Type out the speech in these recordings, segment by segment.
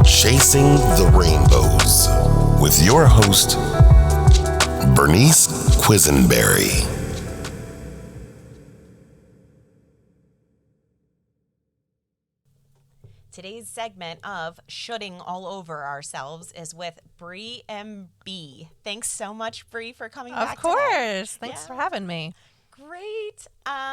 Chasing the Rainbows with your host, Bernice Quisenberry. Today's segment of Shooting All Over Ourselves is with Bree MB. Thanks so much, Bree, for coming back today. Of course. Thanks for having me. Great.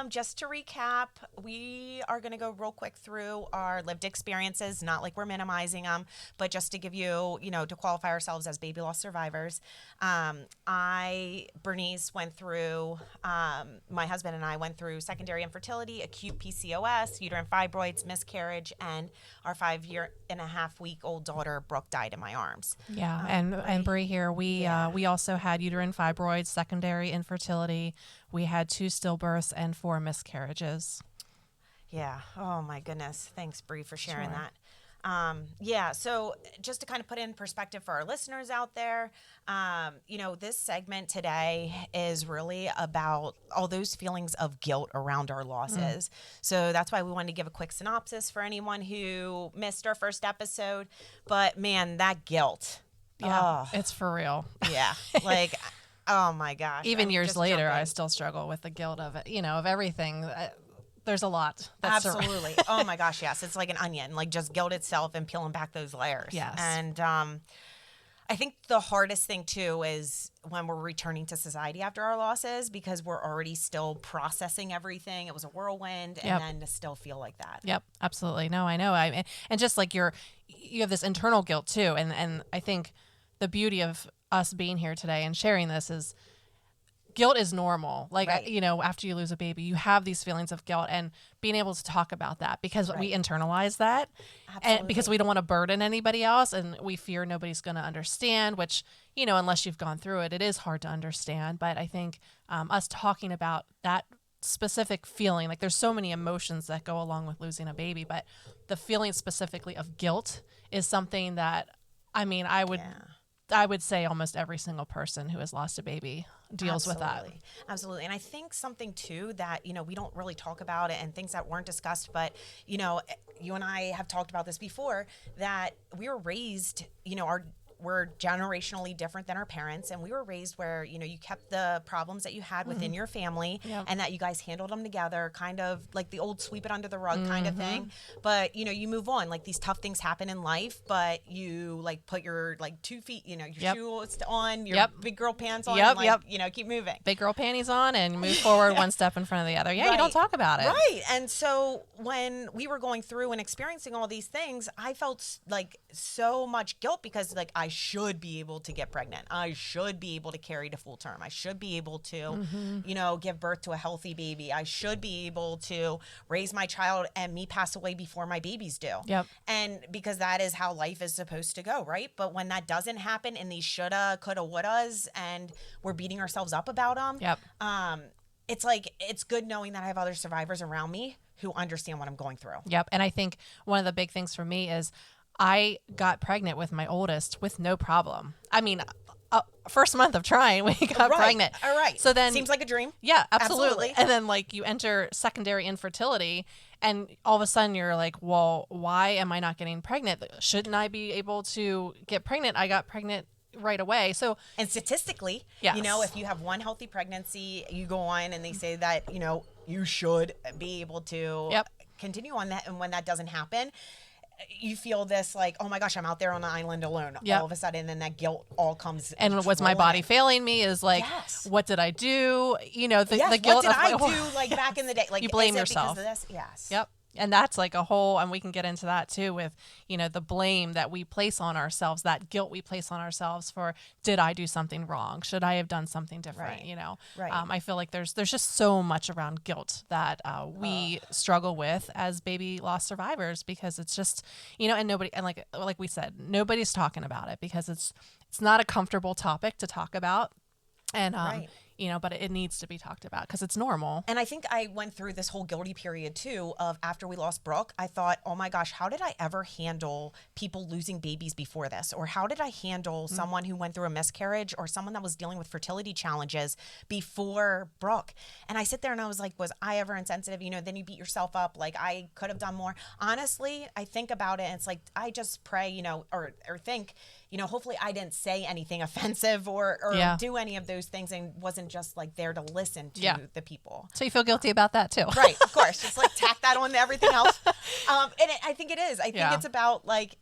Just to recap, we are going to go real quick through our lived experiences, not like we're minimizing them, but just to give you, to qualify ourselves as baby loss survivors. Bernice, went through, my husband and I went through secondary infertility, acute PCOS, uterine fibroids, miscarriage, and our 5.5-week-old daughter, Brooke, died in my arms. Yeah, and Bree here, we also had uterine fibroids, secondary infertility. We had 2 stillbirths and 4 miscarriages. Yeah. Oh my goodness. Thanks, Bree, for sharing that. So just to kind of put in perspective for our listeners out there, this segment today is really about all those feelings of guilt around our losses. So that's why we wanted to give a quick synopsis for anyone who missed our first episode. But man, that guilt. Yeah, it's for real. Yeah. Like, oh my gosh. Even years later, I still struggle with the guilt of it, of everything. There's a lot. Absolutely. Oh my gosh, yes. It's like an onion, like just guilt itself and peeling back those layers. Yes. And I think the hardest thing too is when we're returning to society after our losses, because we're already still processing everything. It was a whirlwind, and then to still feel like that. Yep, absolutely. No, I know. And just like you have this internal guilt too. And I think the beauty of us being here today and sharing this is guilt is normal. Like, after you lose a baby, you have these feelings of guilt, and being able to talk about that because we internalize that. Absolutely. And because we don't want to burden anybody else, and we fear nobody's going to understand, which, unless you've gone through it, it is hard to understand. But I think us talking about that specific feeling, like there's so many emotions that go along with losing a baby, but the feeling specifically of guilt is something that, I would say almost every single person who has lost a baby deals with that. Absolutely. And I think something too that, we don't really talk about it, and things that weren't discussed, but, you and I have talked about this before, that we were raised, we're generationally different than our parents, and we were raised where, you kept the problems that you had within your family, and that you guys handled them together, kind of like the old sweep it under the rug kind of thing. But, you move on, like these tough things happen in life, but you like put your 2 feet, your shoes on, your big girl pants on, and keep moving. Big girl panties on and move forward one step in front of the other. Yeah, right. You don't talk about it. Right. And so when we were going through and experiencing all these things, I felt like so much guilt because like I should be able to get pregnant. I should be able to carry to full term. I should be able to, give birth to a healthy baby. I should be able to raise my child and me pass away before my babies do. Yep. And because that is how life is supposed to go, right? But when that doesn't happen in these shoulda, coulda, wouldas, and we're beating ourselves up about them, it's like, it's good knowing that I have other survivors around me who understand what I'm going through. Yep. And I think one of the big things for me is I got pregnant with my oldest with no problem. I mean, first month of trying, we got pregnant. All right. So then, seems like a dream. Yeah, absolutely. And then like you enter secondary infertility, and all of a sudden you're like, well, why am I not getting pregnant? Shouldn't I be able to get pregnant? I got pregnant right away. So, and statistically, if you have one healthy pregnancy, you go on and they say that, you should be able to continue on that. And when that doesn't happen, you feel this like, oh my gosh, I'm out there on an island alone. All of a sudden, and then that guilt all comes. And was my body failing me? Is like, what did I do? The guilt. What did I do like back in the day? Like, you blame is it yourself. Because of this? Yes. Yep. And that's like a whole, and we can get into that too with, the blame that we place on ourselves, that guilt we place on ourselves for, did I do something wrong? Should I have done something different? Right. I feel like there's just so much around guilt that we struggle with as baby loss survivors, because it's just, and nobody, and like we said, nobody's talking about it because it's not a comfortable topic to talk about. And, but it needs to be talked about because it's normal. And I think I went through this whole guilty period too of after we lost Brooke, I thought, oh my gosh, how did I ever handle people losing babies before this? Or how did I handle someone who went through a miscarriage or someone that was dealing with fertility challenges before Brooke? And I sit there and I was like, was I ever insensitive? Then you beat yourself up. Like I could have done more. Honestly, I think about it and it's like, I just pray, or think, hopefully I didn't say anything offensive or do any of those things and wasn't just like there to listen to the people. So you feel guilty about that too. Right, of course. Just like tack that on to everything else. I think it is. I think it's about like,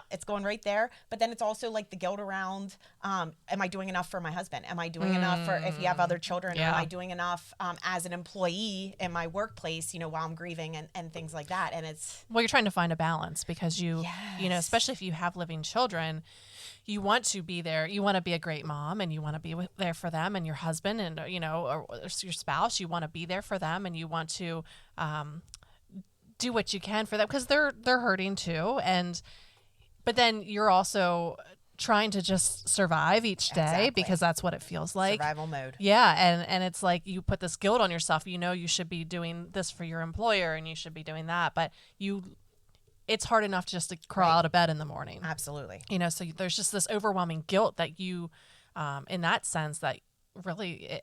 it's going right there. But then it's also like the guilt around, am I doing enough for my husband? Am I doing enough for if you have other children? Am I doing enough as an employee in my workplace, while I'm grieving and things like that? And it's... Well, you're trying to find a balance because especially if you have living children, you want to be there. You want to be a great mom and you want to be there for them and your husband and, or your spouse. You want to be there for them and you want to do what you can for them because they're hurting too. But then you're also trying to just survive each day because that's what it feels like. Survival mode. Yeah. And it's like you put this guilt on yourself. You should be doing this for your employer and you should be doing that. But it's hard enough just to crawl out of bed in the morning. Absolutely. So there's just this overwhelming guilt that you, in that sense, that really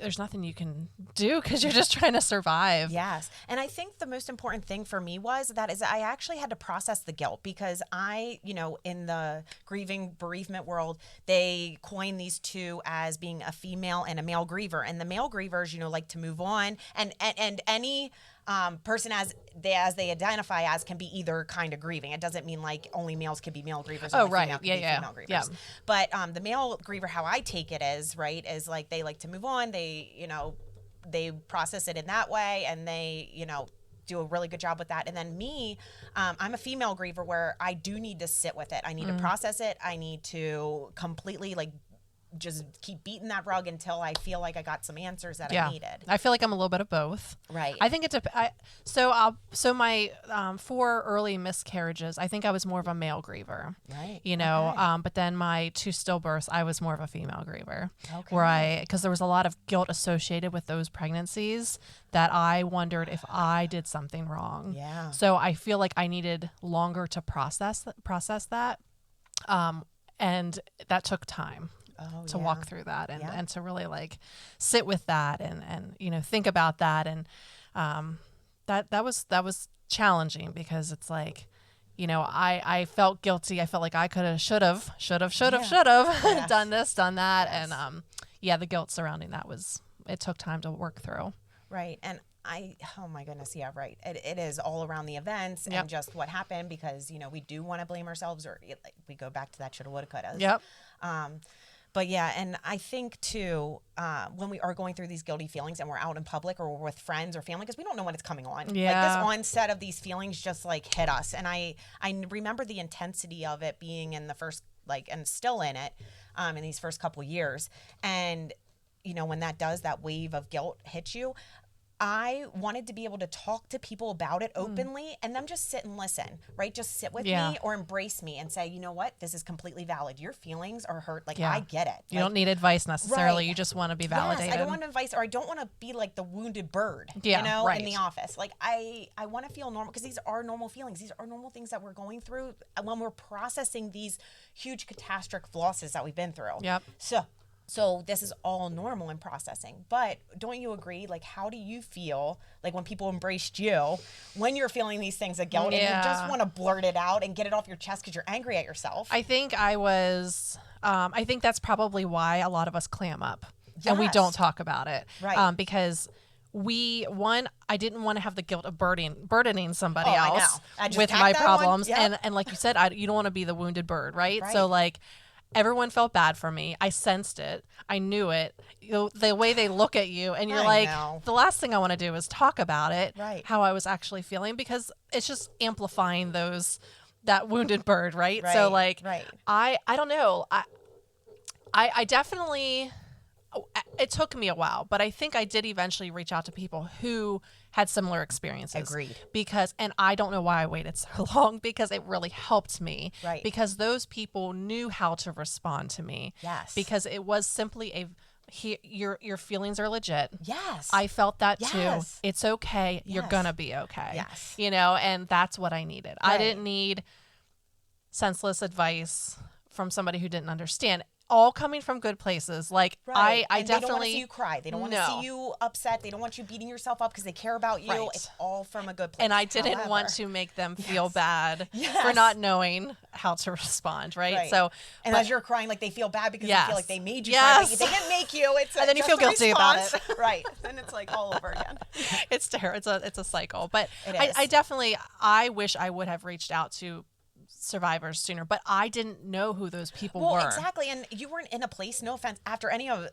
there's nothing you can do because you're just trying to survive. Yes. And I think the most important thing for me was I actually had to process the guilt because in the grieving bereavement world, they coin these two as being a female and a male griever. And the male grievers, like to move on and any person as they identify as can be either kind of grieving. It doesn't mean like only males can be male grievers. Oh, only right. Female can be female grievers. Yeah. But the male griever, how I take it is like they like to move on. They process it in that way and they, do a really good job with that. And then me, I'm a female griever where I do need to sit with it. I need to process it. I need to completely just keep beating that rug until I feel like I got some answers that I needed. I feel like I'm a little bit of both. Right. I think so my 4 early miscarriages, I think I was more of a male griever. Right. But then my 2 stillbirths, I was more of a female griever. Okay. Because there was a lot of guilt associated with those pregnancies that I wondered if I did something wrong. Yeah. So I feel like I needed longer to process that. And that took time. To walk through that and to really sit with that and think about that and that was challenging because it's like I felt guilty. I felt like I could have should have Yes. done this, done that. Yes. And the guilt surrounding that it took time to work through. Right. And oh my goodness, yeah, right. It is all around the events and just what happened because we do want to blame ourselves or we go back to that shoulda, woulda, coulda. Yep. But yeah, and I think too, when we are going through these guilty feelings and we're out in public or we're with friends or family, because we don't know when it's coming on. Yeah. Like this onset of these feelings just hit us. And I remember the intensity of it being in the first, and still in it, in these first couple years. And, when that wave of guilt hits you, I wanted to be able to talk to people about it openly and them just sit and listen, right? Just sit with me or embrace me and say, you know what? This is completely valid. Your feelings are hurt. I get it. You don't need advice necessarily. Right. You just want to be validated. Yes, I don't want advice or I don't want to be like the wounded bird, in the office. I want to feel normal because these are normal feelings. These are normal things that we're going through when we're processing these huge catastrophic losses that we've been through. Yep. So this is all normal in processing. But don't you agree? How do you feel when people embraced you, when you're feeling these things of guilt and you just want to blurt it out and get it off your chest because you're angry at yourself? I think I think that's probably why a lot of us clam up and we don't talk about it. Right. Because I didn't want to have the guilt of burdening somebody else with my problems. Yep. And like you said, you don't want to be the wounded bird, right? So everyone felt bad for me. I sensed it. I knew it. The way they look at you and you're the last thing I want to do is talk about it, how I was actually feeling because it's just amplifying that wounded bird, right? So I don't know. I definitely, it took me a while, but I think I did eventually reach out to people who had similar experiences. Agreed. And I don't know why I waited so long because it really helped me. Right. Because those people knew how to respond to me. Yes. Because it was simply a your feelings are legit. Yes. I felt that too. Yes. It's okay. You're Yes. gonna be okay. Yes. You know, and that's what I needed. I Right. didn't need senseless advice from somebody who didn't understand. All coming from good places. Like Right. I And they don't want to definitely see you cry. They don't want to No. see you upset. They don't want you beating yourself up because they care about you. Right. It's all from a good place. and I didn't want However- to make them feel Yes. bad for Yes. not knowing how to respond, right? Right. So, And but- as you're crying, like they feel bad because they Yes. feel like they made you Yes. cry. But they didn't make you. It's And then you just feel a guilty about response. Right. Then it's like all over again. it's terrible. It's a cycle. But It I is. definitely, I wish I would have reached out to survivors sooner, but I didn't know who those people Well, were. exactly. And you weren't in a place, no offense, after any of,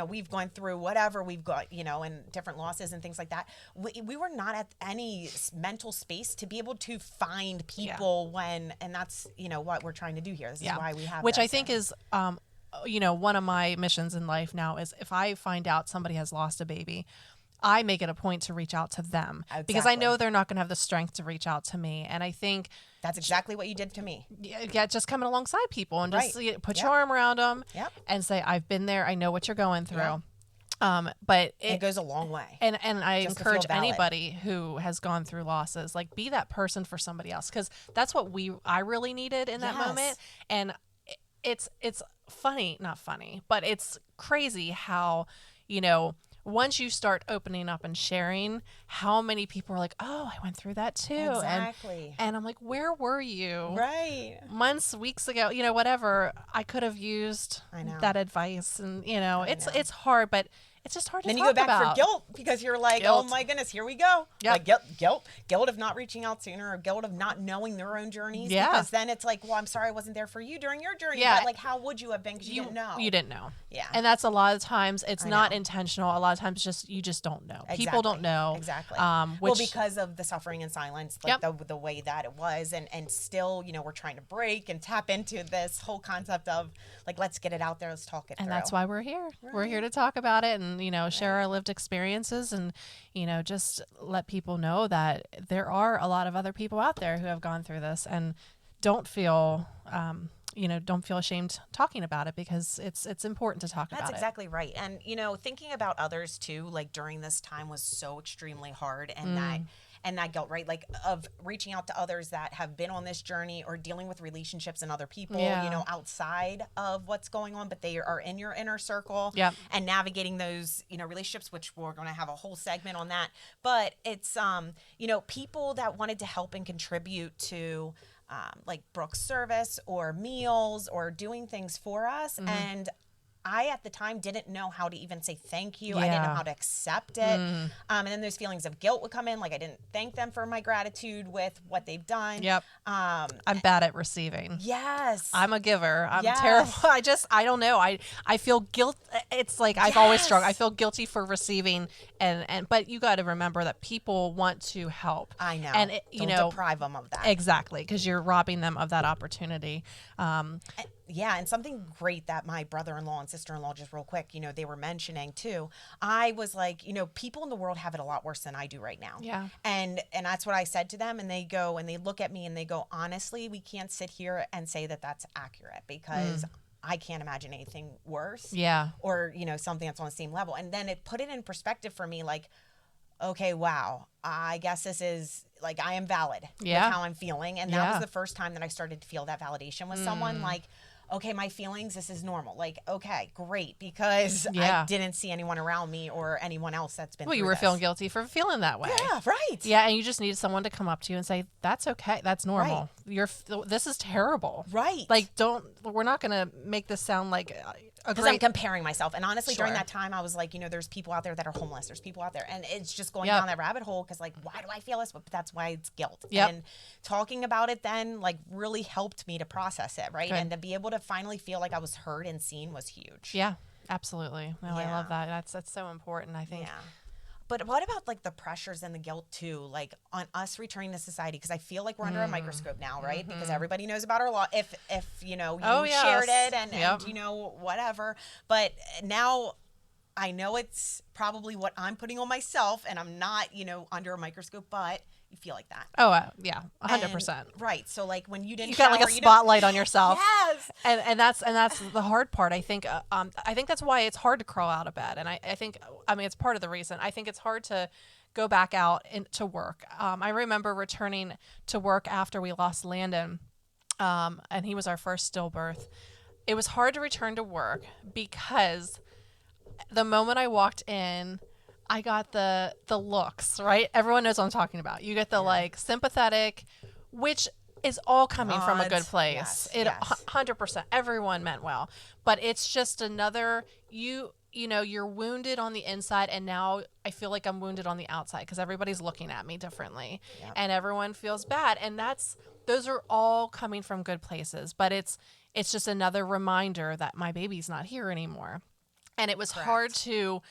we've gone through whatever we've got, and different losses and things like that. We were not at any mental space to be able to find people and that's, what we're trying to do here. This is why we have which this. I think is, one of my missions in life now is if I find out somebody has lost a baby, I make it a point to reach out to them because I know Exactly. they're not going to have the strength to reach out to me. And I think that's exactly what you did to me. yeah, just coming alongside people and just Right. put Yep. your arm around them Yep. and say, I've been there. I know what you're going through. Yep. But It goes a long way. and I just to feel encourage valid. anybody who has gone through losses, like be that person for somebody else. Cause that's what I really needed in that Yes. moment. And it's funny, not funny, but it's crazy how, once you start opening up and sharing, how many people are like, oh, I went through that too. Exactly. And I'm like, where were you? Right. Months, weeks ago, whatever. I could have used I know. that advice, and know. it's hard, but it's just hard to Then talk you go back about. for guilt because you're like, Guilt. oh my goodness, here we go. Yep. Like guilt of not reaching out sooner, or guilt of not knowing their own journeys. Yeah. Because then it's like, well, I'm sorry I wasn't there for you during your journey. Yeah. But like, how would you have been? Because you didn't know. You didn't know. Yeah. And that's a lot of times it's I not know. intentional. A lot of times you just don't know. People Exactly. don't know. Exactly. Which because of the suffering and silence, like Yep. the way that it was, and still, we're trying to break and tap into this whole concept of like, let's get it out there, let's talk it and through. that's why we're here. We're here to talk about it and share our lived experiences and just let people know that there are a lot of other people out there who have gone through this and don't feel don't feel ashamed talking about it because it's important to talk That's about exactly right. And, thinking about others too, like during this time was so extremely hard and that guilt, right? Like of reaching out to others that have been on this journey or dealing with relationships and other people, Yeah. outside of what's going on, but they are in your inner circle Yep. and navigating those, relationships, which we're going to have a whole segment on that. But it's, people that wanted to help and contribute to, like Brooke's service or meals or doing things for us. Mm-hmm. And I, at the time, didn't know how to even say thank you. I didn't know Yeah. how to accept it. And then those feelings of guilt would come in. Like I didn't thank them for my gratitude with what they've done. Yep. I'm bad at receiving. Yes. I'm a giver. I'm Yes. terrible. I don't know. I feel guilt. It's like I've always Yes. struggled. I feel guilty for receiving but you got to remember that people want to help. I know. And Don't deprive them of that. exactly, because you're robbing them of that opportunity. Yeah, and something great that my brother-in-law and sister-in-law, just real quick, they were mentioning too. I was like, people in the world have it a lot worse than I do right now. Yeah. And that's what I said to them, and they go and they look at me and they go, honestly, we can't sit here and say that that's accurate because I can't imagine anything worse. Yeah. Or, something that's on the same level. And then it put it in perspective for me, like, okay, wow, I guess this is like, I am valid Yeah. with how I'm feeling. And that Yeah. was the first time that I started to feel that validation with someone, like, okay, my feelings, this is normal. Like, okay, great. Because Yeah. I didn't see anyone around me or anyone else that's been Well, you through were this. feeling guilty for feeling that way. Yeah, right. Yeah, and you just needed someone to come up to you and say, "That's okay. That's normal. This is terrible." Right. Like, we're not going to make this sound like a Because I'm great. comparing myself. And honestly, during Sure. that time, I was like, there's people out there that are homeless. There's people out there. And it's just going Yep. down that rabbit hole because, like, why do I feel this? But that's why it's guilt. Yep. And talking about it then, like, really helped me to process it, right? Good. And to be able to finally feel like I was heard and seen was huge. Yeah, absolutely. No, I love Yeah. that. That's so important. I think. Yeah. But what about like the pressures and the guilt too, like on us returning to society? Because I feel like we're under a microscope now, right? Because everybody knows about our law. If you Oh, shared yes. it and Yep. whatever. But now I know it's probably what I'm putting on myself, and I'm not under a microscope. But feel like that. Oh, yeah, 100%. And, right. So like when you didn't You got shower, like a you spotlight on yourself. Yes. And that's the hard part. I think that's why it's hard to crawl out of bed. And I think, I mean, it's part of the reason. I think it's hard to go back out to work. I remember returning to work after we lost Landon, and he was our first stillbirth. It was hard to return to work because the moment I walked in, I got the looks, right? Everyone knows what I'm talking about. You get the like sympathetic, which is all coming from a good place. Yes, 100%. Everyone meant well, but it's just another you know, you're wounded on the inside, and now I feel like I'm wounded on the outside because everybody's looking at me differently, and everyone feels bad, and those are all coming from good places, but it's just another reminder that my baby's not here anymore. And it was hard to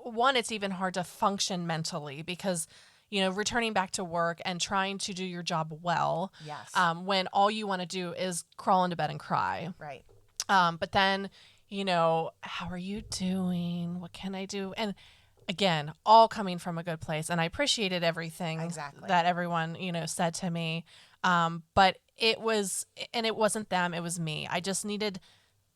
one, it's even hard to function mentally because, you know, returning back to work and trying to do your job well, when all you want to do is crawl into bed and cry. Right. But then, you know, how are you doing? What can I do? And again, all coming from a good place. And I appreciated everything that everyone, you know, said to me. But it wasn't them, it was me. I just needed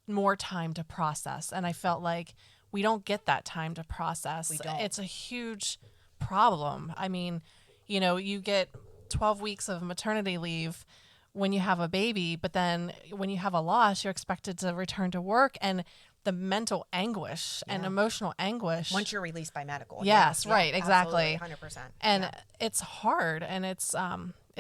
more time to process. And I felt like we don't get that time to process. We don't. It's a huge problem. I mean, you know, you get 12 weeks of maternity leave when you have a baby, but then when you have a loss, you're expected to return to work, and the mental anguish and emotional anguish. Once you're released by medical. Yes, right, exactly. 100%. And it's hard, and it's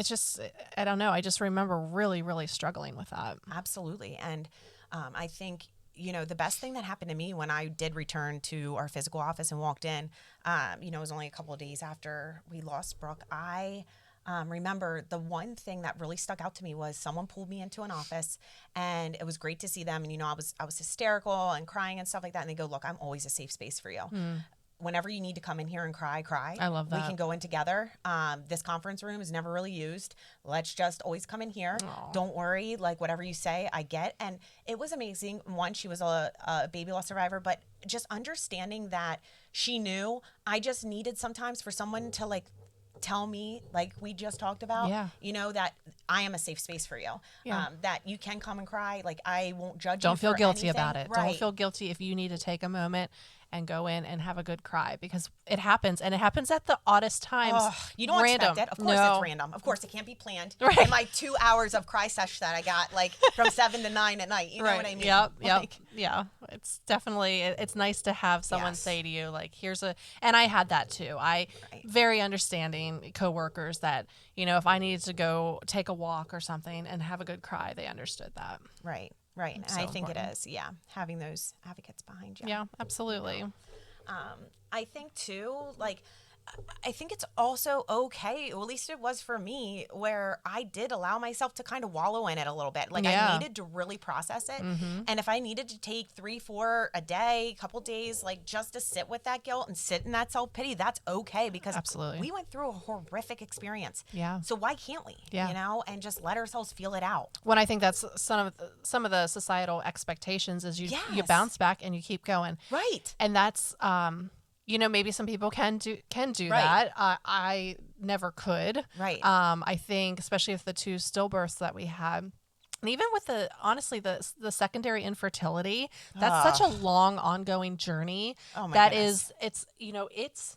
just, I don't know. I just remember really, really struggling with that. Absolutely. And I think, you know, the best thing that happened to me when I did return to our physical office and walked in, you know, it was only a couple of days after we lost Brooke. I remember the one thing that really stuck out to me was someone pulled me into an office, and it was great to see them. And, you know, I was hysterical and crying and stuff like that. And they go, "Look, I'm always a safe space for you. Whenever you need to come in here and cry. I love that. We can go in together. This conference room is never really used. Let's just always come in here. Aww. Don't worry. Like, whatever you say, I get." And it was amazing. One, she was a baby loss survivor, but just understanding that she knew I just needed sometimes for someone to like tell me, like we just talked about, you know, that I am a safe space for you, that you can come and cry. Like, I won't judge you. Don't feel guilty anything. about it. Right. Don't feel guilty if you need to take a moment and go in and have a good cry, because it happens, and it happens at the oddest times. You don't expect it. Of course it's random. Of course it can't be planned. Right. In my 2 hours of cry sesh that I got, like from 7 to 9 at night. You know what I mean? Yep. Like, Yeah. It's definitely, it's nice to have someone say to you, like, and I had that too. Very understanding coworkers that, you know, if I needed to go take a walk or something and have a good cry, they understood that. Right. And So I think important. it is, having those advocates behind you. Yeah, absolutely. I think too, like, I think it's also okay, or at least it was for me, where I did allow myself to kind of wallow in it a little bit. Like, I needed to really process it. And if I needed to take 3-4 a day, couple days, like just to sit with that guilt and sit in that self-pity, that's okay, because we went through a horrific experience. Yeah. So why can't we, you know, and just let ourselves feel it out? When I think that's some of the societal expectations is you bounce back and you keep going. Right. And that's, you know, maybe some people can do that. I never could. Right. I think, especially with the 2 stillbirths that we had, and even with the secondary infertility, that's such a long, ongoing journey. Oh my goodness. It's, you know, it's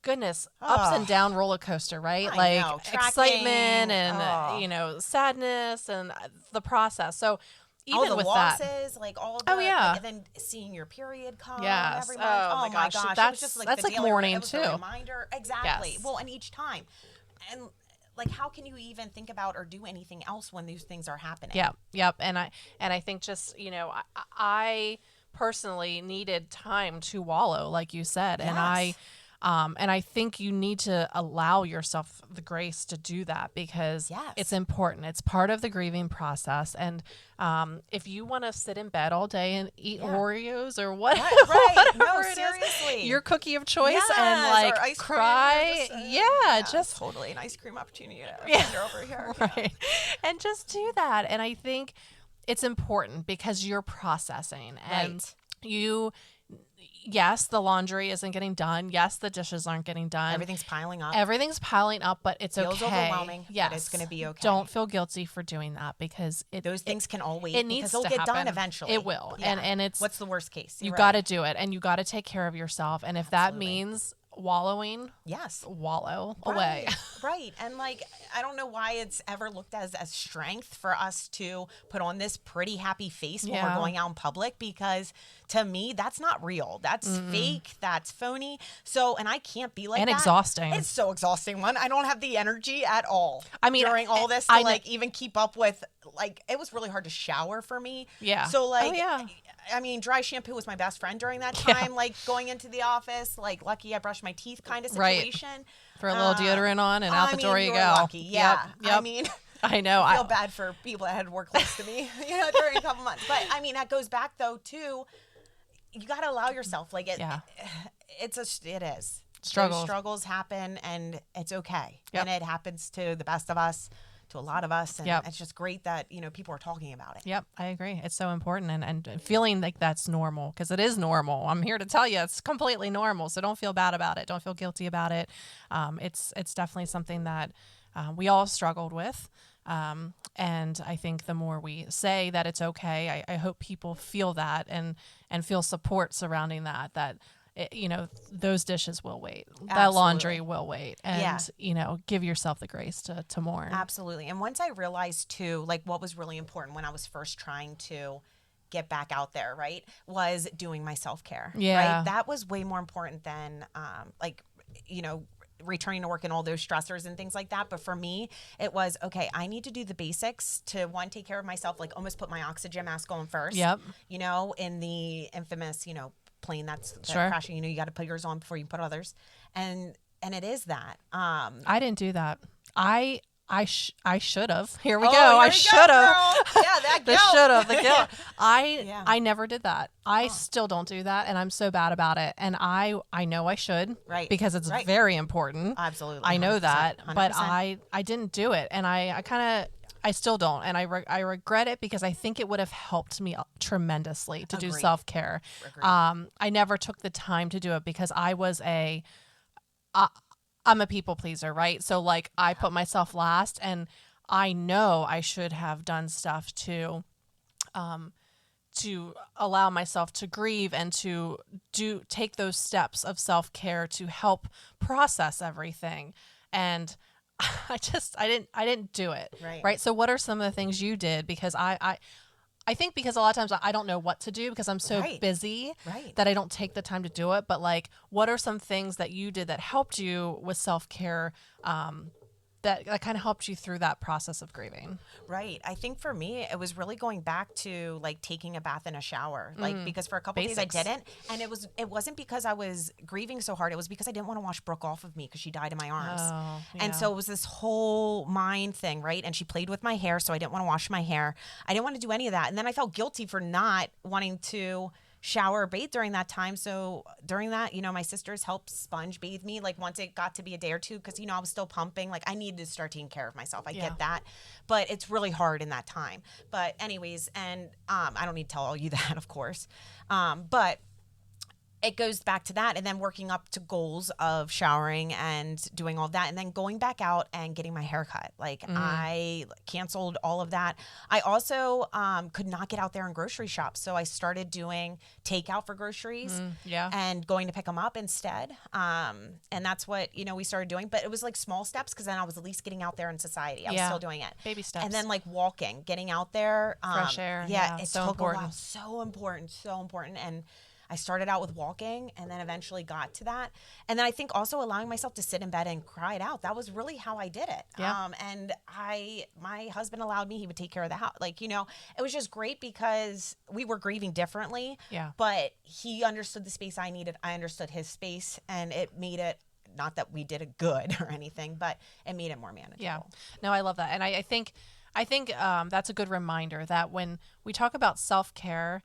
ups and down roller coaster, right? I know. Excitement and you know, sadness and the process. So. Even the with losses, that. like all the, and then seeing your period come every month. Oh my gosh. It was just like that's the like daily, mourning it was too. a reminder. Exactly. Yes. Well, and each time. And like, how can you even think about or do anything else when these things are happening? Yep. And I think just, you know, I personally needed time to wallow, like you said. Yes. And I think you need to allow yourself the grace to do that, because it's important. It's part of the grieving process. And if you want to sit in bed all day and eat Oreos or whatever, No, it seriously. is, your cookie of choice, and or like ice cream, cry, just totally an ice cream opportunity over here, right? And just do that. And I think it's important because you're processing, and you yes, the laundry isn't getting done. Yes, the dishes aren't getting done. Everything's piling up. Everything's piling up, but it's Feels okay. overwhelming, Yes. but it's going to be okay. Don't feel guilty for doing that because those things can all wait. It needs because to they'll get happen. done eventually. It will. Yeah. And it's what's the worst case? you You're got to right. do it, and you got to take care of yourself. And if that means wallowing, Yes. wallow away. Right. And like, I don't know why it's ever looked as strength for us to put on this pretty happy face when we're Yeah. going out in public, because to me, that's not real. That's fake. That's phony. So, and I can't be like And that. exhausting. It's so exhausting. I don't have the energy at all. I mean, during all this to I like even keep up with, like, it was really hard to shower for me. Yeah. So like, Oh, yeah. I mean, dry shampoo was my best friend during that Yeah. time. Like going into the office, like lucky I brushed my teeth kind of Right. situation. For a little deodorant on and out the door you were go. Lucky. Yeah. Yep. I mean, I know. I feel bad for people that had to work close to me, during a couple months. But I mean, that goes back though to, you got to allow yourself. Like it is. Struggles. Those struggles happen, and it's okay. Yep. And it happens to the best of us, to a lot of us, and Yep. it's just great that people are talking about it. Yep, I agree. It's so important, and feeling like that's normal, because it is normal. I'm here to tell you it's completely normal. So don't feel bad about it. Don't feel guilty about it. It's definitely something that we all struggled with. And I think the more we say that it's okay, I hope people feel that and feel support surrounding that those dishes will wait. That laundry will wait. And, give yourself the grace to mourn. Absolutely. And once I realized too, like what was really important when I was first trying to get back out there, right, was doing my self-care. Yeah. Right? That was way more important than returning to work and all those stressors and things like that. But for me, it was, okay, I need to do the basics to, one, take care of myself, like almost put my oxygen mask on first. Yep. In the infamous, plane that's Sure. crashing, you got to put yours on before you put others. And it is that. I didn't do that. I should have. Here we Oh, go. here I we go, should have. girl. Yeah, that The guilt. should have. The guilt. Yeah. I never did that. I still don't do that, and I'm so bad about it. And I know I should. Right. Because it's Right. very important. Absolutely. I know 100%, that, but 100%. I didn't do it, and I still don't, and I regret it because I think it would have helped me tremendously to do Agreed. self-care. Agreed. I never took the time to do it because I was I'm a people pleaser, right? So like I put myself last, and I know I should have done stuff to allow myself to grieve and to take those steps of self-care to help process everything. And I didn't do it. Right. So what are some of the things you did? Because I think because a lot of times I don't know what to do because I'm so busy that I don't take the time to do it. But like, what are some things that you did that helped you with self-care, that kind of helped you through that process of grieving? Right. I think for me, it was really going back to like taking a bath and a shower, like because for a couple days I Basics. didn't, and it wasn't because I was grieving so hard. It was because I didn't want to wash Brooke off of me because she died in my arms. Oh, And yeah. so it was this whole mind thing, right? And she played with my hair, so I didn't want to wash my hair. I didn't want to do any of that. And then I felt guilty for not wanting to shower or bathe during that time. So during that, my sisters helped sponge bathe me, like once it got to be a day or two, because I was still pumping. Like I needed to start taking care of myself. I get that, but it's really hard in that time. But anyways, and I don't need to tell all you that, of course, but it goes back to that, and then working up to goals of showering and doing all that, and then going back out and getting my hair cut. Like I canceled all of that. I also could not get out there and grocery shop, so I started doing takeout for groceries and going to pick them up instead. And that's what we started doing. But it was like small steps because then I was at least getting out there in society. I was still doing it. Baby steps. And then like walking, getting out there, Fresh air. Yeah, Yeah, it so took important. a while. So important. And I started out with walking and then eventually got to that. And then I think also allowing myself to sit in bed and cry it out. That was really how I did it. Yeah. And my husband allowed me, he would take care of the house. Like, it was just great because we were grieving differently. Yeah. But he understood the space I needed. I understood his space, and it made it, not that we did it good or anything, but it made it more manageable. Yeah. No, I love that. And I think that's a good reminder that when we talk about self-care,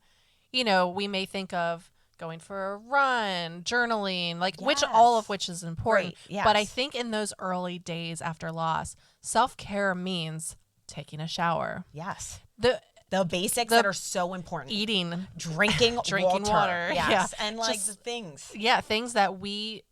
we may think of going for a run, journaling, like all of which is important. Great, yes. But I think in those early days after loss, self-care means taking a shower. Yes. The The basics that are so important. Eating, drinking water. Yes. Yeah. And like Just- the things. Yeah, things that we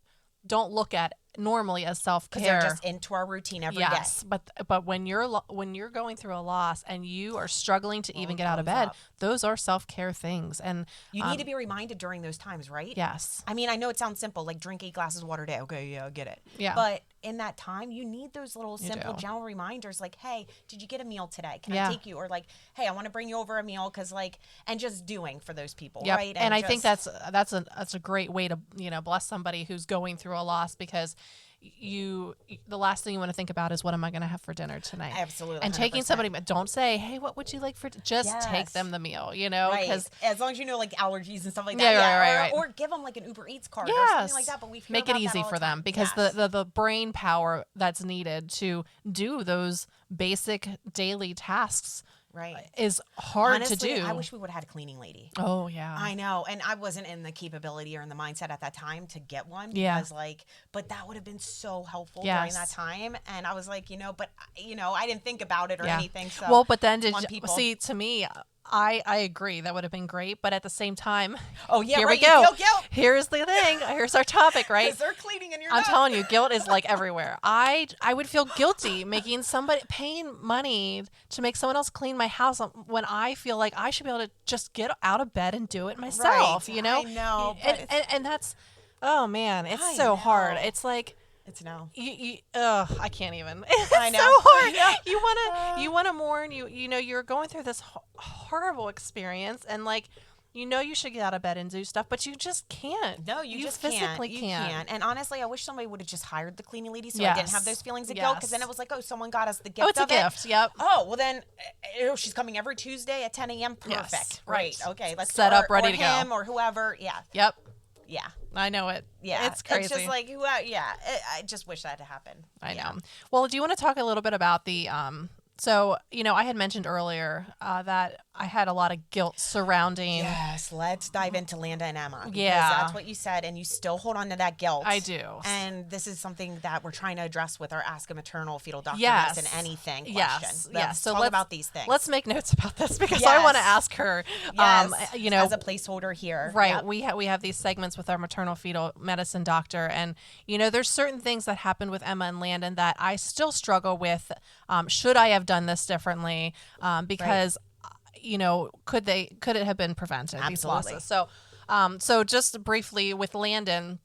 don't look at normally as Because self-care. they're just into our routine every day. Yes, but when you're going through a loss and you are struggling to even get out of comes bed, up. those are self-care things. And You need to be reminded during those times, right? yes, I mean, I know it sounds simple, like drink 8 glasses of water a day. Okay, yeah, I get it. Yeah. But in that time, you need those little simple, do. gentle reminders like, hey, did you get a meal today? Can Yeah. I take you? Or like, hey, I want to bring you over a meal because like, and just doing for those people, Yep. right? And I think just- that's a great way to bless somebody who's going through a loss, because the last thing you want to think about is, what am I going to have for dinner tonight? Absolutely, And taking 100%. somebody, don't say, hey, what would you like for just take Yes. them the meal, Right. because As long as you know like allergies and stuff like that. Yeah, right. Or give them like an Uber Eats card or yes, something like that. But we make it easy for them, because Yes. the brain power that's needed to do those basic daily tasks right. is hard Honestly, to do. I wish we would have had a cleaning lady. Oh yeah. I know, and I wasn't in the capability or in the mindset at that time to get one. Yeah. Because but that would have been so helpful during that Yes. time. And I was like, but I didn't think about it or anything. So well, but then on people. see, to me, I agree that would have been great, but at the same time, Oh yeah, here right. we go. You feel guilt Here's the thing. Here's our topic, right? because they're cleaning and you're I'm not. telling you, guilt is like everywhere. I would feel guilty paying money to make someone else clean my house when I feel like I should be able to just get out of bed and do it myself. Right. You know, I know, but and that's, oh man, it's I so hard. know. It's like, It's no. I can't even. It's I know. so hard. Yeah. You wanna mourn. You're going through this horrible experience, and like, you should get out of bed and do stuff, but you just can't. No, you just physically can't. You can't. can't. And honestly, I wish somebody would have just hired the cleaning lady so I didn't have Yes. those feelings of guilt. Because then Yes. it was like, oh, someone got us the gift. Oh, it's a of it. gift. Yep. Oh, well then, she's coming every Tuesday at 10 a.m. Perfect. Yes, Right. right. Okay. Let's Set up, ready or to go. him or whoever. Yeah. Yep. Yeah. I know it. Yeah. It's crazy. It's just like, I just wish that had happened. I Yeah. know. Well, do you want to talk a little bit about the so, I had mentioned earlier that I had a lot of guilt surrounding. Yes, let's dive into Landa and Emma. Because Yeah. that's what you said, and you still hold on to that guilt. I do. And this is something that we're trying to address with our Ask a Maternal Fetal Doctor Yes. Medicine Anything question. Yes. Yes. So talk let's about these things. Let's make notes about this, because I want to Yes. ask her. yes, As as a placeholder here. Right. Yep. We have these segments with our maternal fetal medicine doctor, and there's certain things that happened with Emma and Landon that I still struggle with. Should I have done this differently? Because could it have been prevented? These Absolutely. losses. So just briefly with Landon,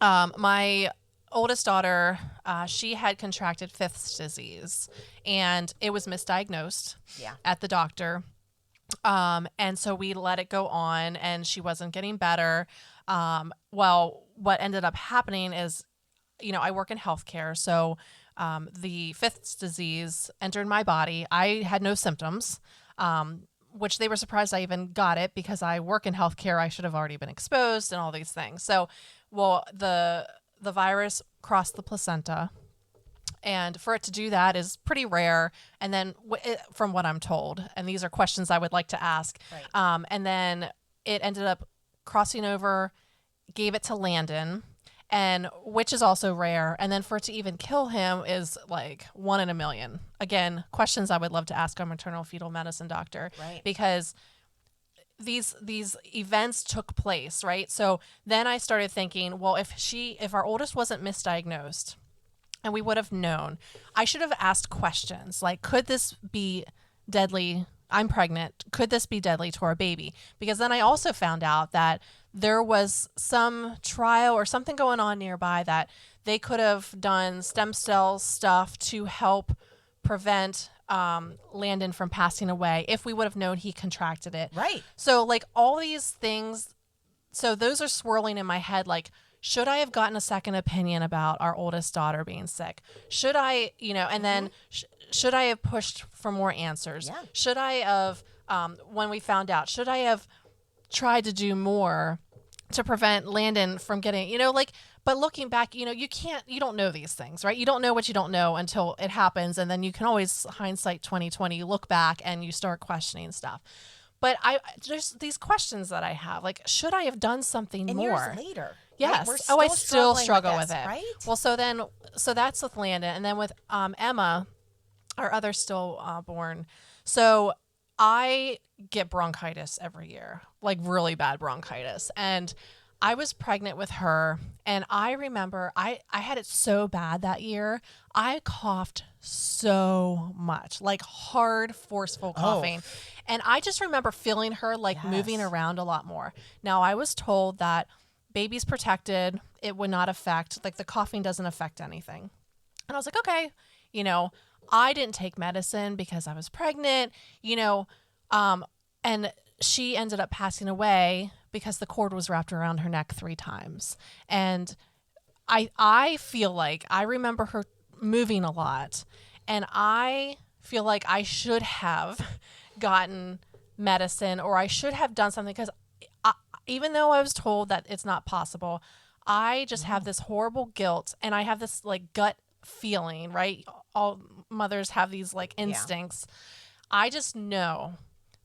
my oldest daughter, she had contracted Fifth's disease, and it was misdiagnosed Yeah. at the doctor. And so we let it go on, and she wasn't getting better. Well, what ended up happening is, I work in healthcare. So, the Fifth's disease entered my body. I had no symptoms, which they were surprised I even got it, because I work in healthcare. I should have already been exposed and all these things. So, well, the virus crossed the placenta, and for it to do that is pretty rare. And then from what I'm told, and these are questions I would like to ask, Right. and then it ended up crossing over, gave it to Landon, and which is also rare. And then for it to even kill him is like 1 in a million. Again, questions I would love to ask our maternal fetal medicine doctor, Right. because these events took place, right? So then I started thinking, well, if our oldest wasn't misdiagnosed and we would have known, I should have asked questions like, could this be deadly? I'm pregnant. Could this be deadly to our baby? Because then I also found out that there was some trial or something going on nearby that they could have done stem cell stuff to help prevent Landon from passing away if we would have known he contracted it. Right. So like all these things, so those are swirling in my head. Like, should I have gotten a second opinion about our oldest daughter being sick? Should I, and then should I have pushed for more answers? Yeah. Should I have, when we found out, should I have tried to do more to prevent Landon from getting, but looking back, you don't know these things, right? You don't know what you don't know until it happens. And then you can always hindsight 2020, look back and you start questioning stuff. But there's these questions that I have, like, should I have done something And more? years later. Yes. Right? I We're still struggling struggle with with this, it. right? Well, so that's with Landon, and then with Emma, our other still born. So I get bronchitis every year, like really bad bronchitis. And I was pregnant with her, and I remember I had it so bad that year. I coughed so much, like hard, forceful coughing. And I just remember feeling her like moving Yes. around a lot more. Now, I was told that baby's protected, it would not affect, like the coughing doesn't affect anything. And I was like, okay, you know, I didn't take medicine because I was pregnant, you know, and she ended up passing away because the cord was wrapped around her neck 3 times. And I feel like I remember her moving a lot, and I feel like I should have gotten medicine, or I should have done something, because even though I was told that it's not possible, I just have this horrible guilt, and I have this like gut feeling, right? All mothers have these like instincts. I just know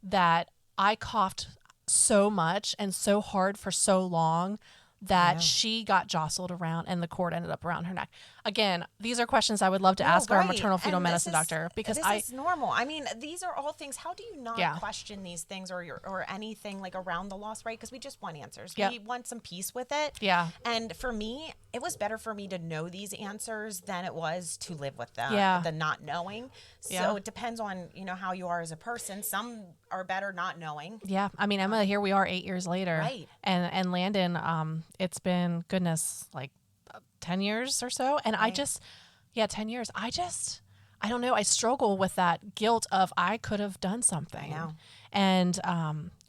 that I coughed so much and so hard for so long that she got jostled around and the cord ended up around her neck. Again, these are questions I would love to ask our right. maternal fetal And medicine doctor, because this is normal. I mean, these are all things. How do you not Yeah. question these things or anything like around the loss, right? Because we just want answers. Yep. We want some peace with it. Yeah. And for me, it was better for me to know these answers than it was to live with them. Yeah. The not knowing. So Yeah. it depends on, you know, how you are as a person. Some are better not knowing. Yeah, I mean, Emma, here we are 8 years later, Right. And Landon, it's been goodness like 10 years or so, and I just, 10 years. I don't know. I struggle with that guilt of I could have done something, know. and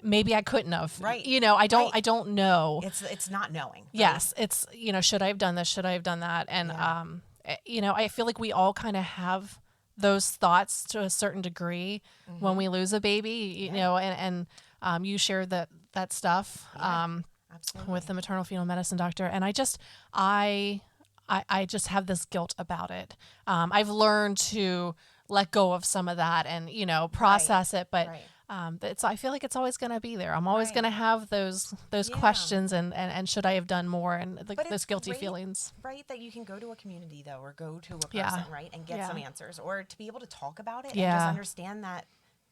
maybe I couldn't have. Right. You know, I don't. Right. I don't know. It's not knowing. Right? Yes, it's, you know, should I have done this? Should I have done that? And you know, I feel like we all kind of have those thoughts to a certain degree when we lose a baby, you know, and you share that stuff Absolutely. with the maternal fetal medicine doctor, and I just I just have this guilt about it. I've learned to let go of some of that and, you know, process it, but it's, I feel like it's always going to be there. I'm always going to have those questions and should I have done more, and But those it's guilty great, feelings. right, that you can go to a community though, or go to a person, Yeah. right, and get Yeah. some answers, or to be able to talk about it and Yeah. just understand that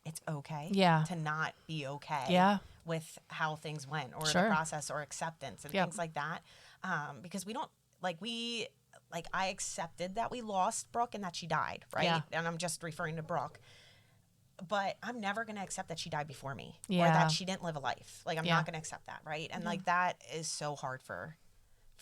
it's okay Yeah. to not be okay Yeah. with how things went, or Sure. the process, or acceptance and Yep. things like that. Because we don't like I accepted that we lost Brooke and that she died, right? Yeah. And I'm just referring to Brooke. But I'm never going to accept that she died before me, or Yeah. that she didn't live a life. Like, I'm Yeah. not going to accept that, right? And like that is so hard for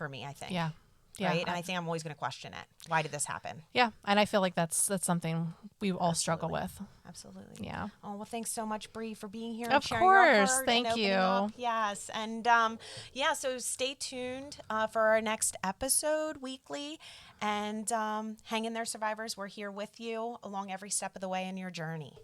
me, I think. Yeah. Yeah. Right. And I think I'm always going to question it. Why did this happen? Yeah. And I feel like that's something we all struggle with. Absolutely. Yeah. Oh, well, thanks so much, Bree, for being here. Of and sharing your course. heart Thank and opening you. up. Yes. And so stay tuned for our next episode weekly. And hang in there, survivors. We're here with you along every step of the way in your journey.